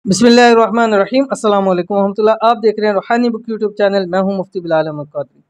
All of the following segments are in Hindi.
बिस्मिल्लाहिर्रहमानिर्रहीम अस्सलाम वालेकुम रहमतुल्लाह। आप देख रहे हैं रूहानी बुक यूट्यूब चैनल। मैं हूं मुफ्ती बिलाल अहमद कादरी।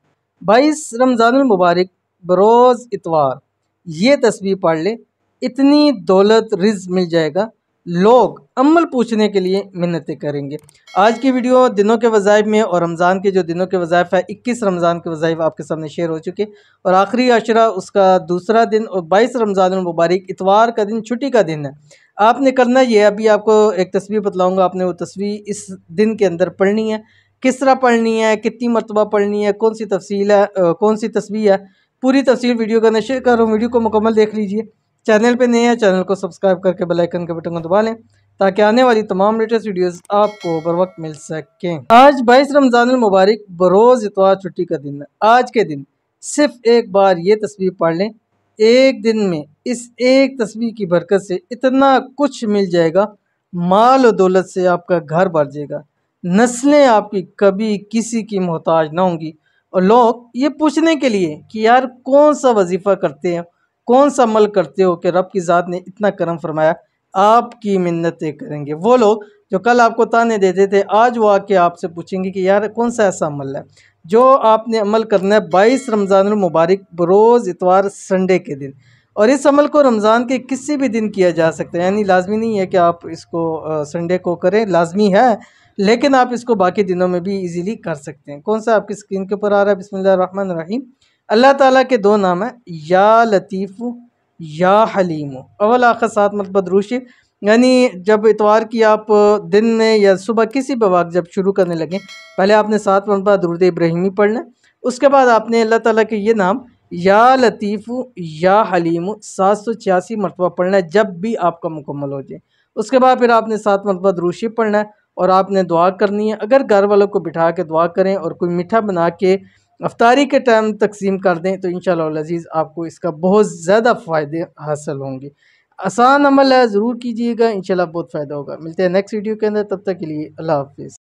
22 रमज़ानुल मुबारक बरोज़ इतवार ये तस्बीह पढ़ ले, इतनी दौलत रिज़्क़ मिल जाएगा, लोग अमल पूछने के लिए मिन्नतें करेंगे। आज की वीडियो दिनों के वज़ाइफ में और रमज़ान के जो दिनों के वज़ाइफ है 21 रमज़ान के वज़ाइफ आपके सामने शेयर हो चुके और आखिरी अशरा उसका दूसरा दिन और 22 रमज़ानुल मुबारक इतवार का दिन छुट्टी का दिन है। आपने करना ये, अभी आपको एक तस्वीर बतलाऊंगा, आपने वो तस्वीर इस दिन के अंदर पढ़नी है। किस तरह पढ़नी है, कितनी मरतबा पढ़नी है, कौन सी तफसील है, कौन सी तस्वीर है, पूरी तफसील वीडियो का नशर कर रहा हूँ। वीडियो को मुकम्मल देख लीजिए। चैनल पे नए हैं, चैनल को सब्सक्राइब करके बेल आइकन के बटन को दबा लें ताकि आने वाली तमाम लेटेस्ट वीडियोस आपको बर वक्त मिल सकें। आज 22 रमज़ानुल मुबारक बरोज़ इतवार छुट्टी का दिन है। आज के दिन सिर्फ एक बार ये तस्वीर पढ़ लें, एक दिन में इस एक तस्बीह की बरकत से इतना कुछ मिल जाएगा, माल और दौलत से आपका घर भर जाएगा, नस्लें आपकी कभी किसी की मोहताज ना होंगी। और लोग ये पूछने के लिए कि यार कौन सा वजीफ़ा करते हैं, कौन सा अमल करते हो कि रब की ज़ात ने इतना करम फरमाया, आपकी मिन्नतें करेंगे। वो लोग जो कल आपको ताने देते थे, आज वो आके आपसे पूछेंगे कि यार कौन सा ऐसा अमल है जो आपने अमल करना है 22 रमज़ानुल मुबारक बरोज़ इतवार संडे के दिन। और इस अमल को रमज़ान के किसी भी दिन किया जा सकता है, यानी लाजमी नहीं है कि आप इसको संडे को करें, लाजमी है लेकिन आप इसको बाकी दिनों में भी इजीली कर सकते हैं। कौन सा आपकी स्क्रीन के ऊपर आ रहा है, बिस्मिल्लाहिर्रहमानिर्रहीम। अल्लाह ताला के दो नाम है, या लतीफ़ु या हलीमु। अवल आखिर साथ मतलब दरूशी, यानी जब इतवार की आप दिन में या सुबह किसी भी वक्त जब शुरू करने लगें, पहले आपने 7 मरतबा दुरूद इब्राहिमी पढ़ना है। उसके बाद आपने अल्लाह ताला के ये नाम या लतीफ़ु या हलीमु 786 मरतबा पढ़ना है जब भी आपका मुकम्मल हो जाए। उसके बाद फिर आपने 7 मरतबा दुरूद शरीफ पढ़ना है और आपने दुआ करनी है। अगर घर वालों को बिठा के दुआ करें और कोई मीठा बना के अफ्तारी के टाइम तकसीम कर दें तो इंशाअल्लाह अज़ीज़ आपको इसका बहुत ज़्यादा फ़ायदे हासिल होंगे। आसान अमल है, ज़रूर कीजिएगा, इंशाअल्लाह बहुत फ़ायदा होगा। मिलते हैं नेक्स्ट वीडियो के अंदर, तब तक के लिए अल्लाह हाफ़िज़।